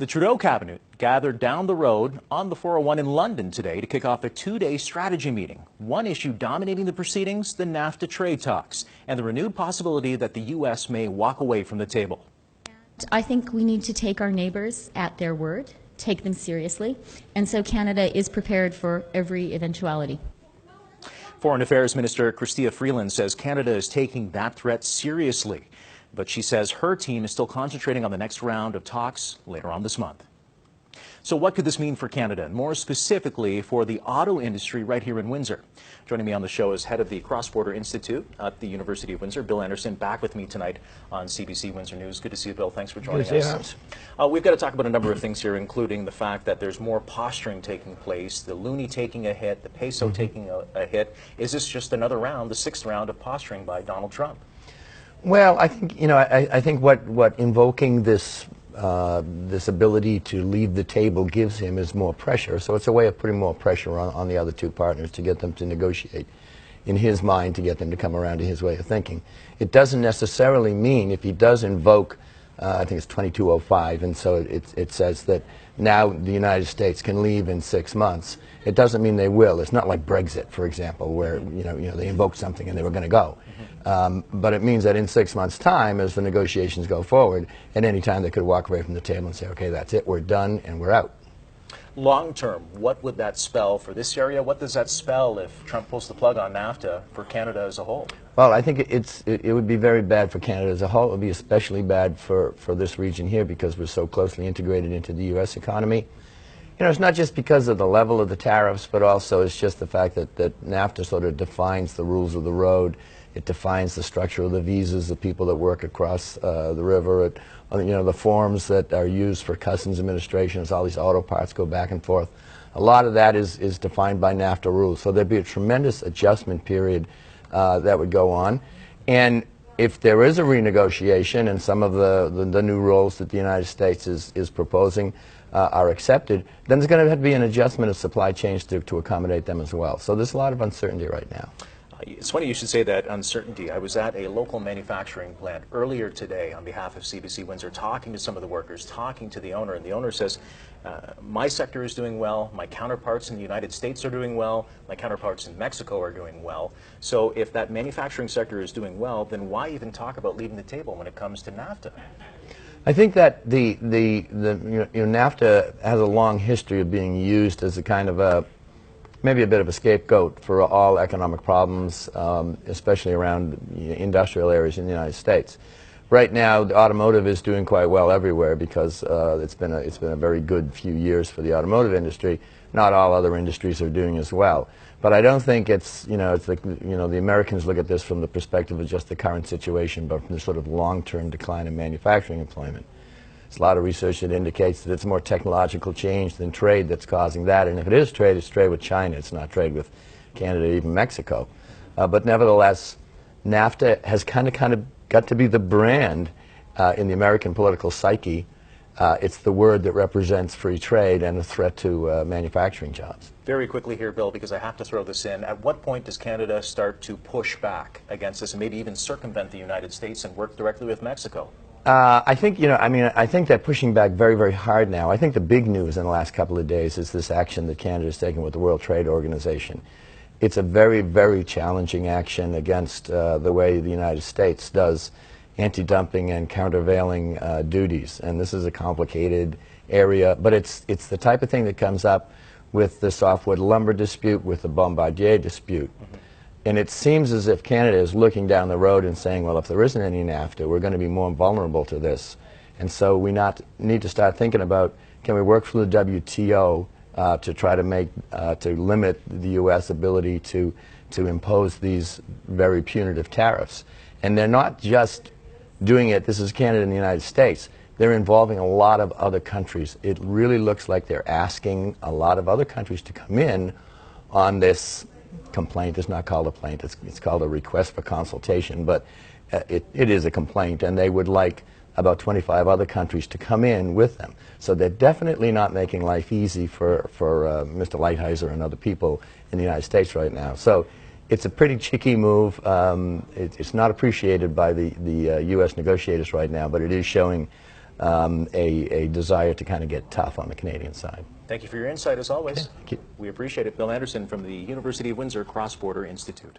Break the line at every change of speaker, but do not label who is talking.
The Trudeau cabinet gathered down the road on the 401 in London today to kick off a two-day strategy meeting. One issue dominating the proceedings, the NAFTA trade talks, and the renewed possibility that the U.S. may walk away from the table.
I think we need to take our neighbors at their word, take them seriously, and so Canada is prepared for every eventuality.
Foreign Affairs Minister Chrystia Freeland says Canada is taking that threat seriously, but she says her team is still concentrating on the next round of talks later on this month. So what could this mean for Canada, and more specifically for the auto industry right here in Windsor? Joining me on the show is head of the Cross Border Institute at the University of Windsor, Bill Anderson, back with me tonight on CBC Windsor News. Good to see you, Bill. Thanks for joining us. We've got to talk about a number of things here, including the fact that there's more posturing taking place, the loonie taking a hit, the peso taking a hit. Is this just another round, the sixth round of posturing by Donald Trump?
Well, I think, I think what invoking this this ability to leave the table gives him is more pressure. So it's a way of putting more pressure on the other two partners to get them to negotiate, in his mind, to get them to come around to his way of thinking. It doesn't necessarily mean, if he does invoke, I think it's 2205, and so it says that now the United States can leave in 6 months. It doesn't mean they will. It's not like Brexit, for example, where they invoked something and they were going to go. But it means that in 6 months' time, as the negotiations go forward, at any time they could walk away from the table and say, okay, that's it, we're done, and we're out.
Long term, what would that spell for this area? What does that spell if Trump pulls the plug on NAFTA for Canada as a whole? Well,
I think it would be very bad for Canada as a whole. It would be especially bad for this region here because we're so closely integrated into the U.S. economy. It's not just because of the level of the tariffs, but also it's just the fact that NAFTA sort of defines the rules of the road. It defines the structure of the visas, the people that work across the river, the forms that are used for customs administration, as all these auto parts go back and forth. A lot of that is defined by NAFTA rules. So there'd be a tremendous adjustment period that would go on. And if there is a renegotiation and some of the new rules that the United States is proposing are accepted, then there's going to have to be an adjustment of supply chains to accommodate them as well. So there's a lot of uncertainty right now.
It's funny you should say that, uncertainty. I was at a local manufacturing plant earlier today on behalf of CBC Windsor, talking to some of the workers, talking to the owner, and the owner says, my sector is doing well, my counterparts in the United States are doing well, my counterparts in Mexico are doing well. So if that manufacturing sector is doing well, then why even talk about leaving the table when it comes to NAFTA?
I think that NAFTA has a long history of being used as a kind of maybe a bit of a scapegoat for all economic problems, especially around industrial areas in the United States. Right now, the automotive is doing quite well everywhere because it's been a very good few years for the automotive industry. Not all other industries are doing as well. But I don't think it's like, the Americans look at this from the perspective of just the current situation, but from the sort of long-term decline in manufacturing employment. There's a lot of research that indicates that it's more technological change than trade that's causing that. And if it is trade, it's trade with China. It's not trade with Canada, even Mexico. But nevertheless, NAFTA has kind of got to be the brand in the American political psyche. It's the word that represents free trade and a threat to manufacturing jobs.
Very quickly here, Bill, because I have to throw this in. At what point does Canada start to push back against this and maybe even circumvent the United States and work directly with Mexico?
I think, I think they're pushing back very, very hard now. I think the big news in the last couple of days is this action that Canada has taken with the World Trade Organization. It's a very, very challenging action against the way the United States does anti-dumping and countervailing duties. And this is a complicated area, but it's the type of thing that comes up with the softwood lumber dispute, with the Bombardier dispute. And it seems as if Canada is looking down the road and saying, well, if there isn't any NAFTA, we're going to be more vulnerable to this. And so we need to start thinking about, can we work through the WTO to try to limit the U.S. ability to impose these very punitive tariffs. And they're not just doing it, this is Canada and the United States, they're involving a lot of other countries. It really looks like they're asking a lot of other countries to come in on this complaint. It's not called a plaint, it's called a request for consultation, but it is a complaint, and they would like about 25 other countries to come in with them. So they're definitely not making life easy for Mr. Lighthizer and other people in the United States right now. So it's a pretty cheeky move. It's not appreciated by the U.S. negotiators right now, but it is showing a desire to kind of get tough on the Canadian side.
Thank you for your insight, as always.
Okay, thank you.
We appreciate it. Bill Anderson from the University of Windsor Cross Border Institute.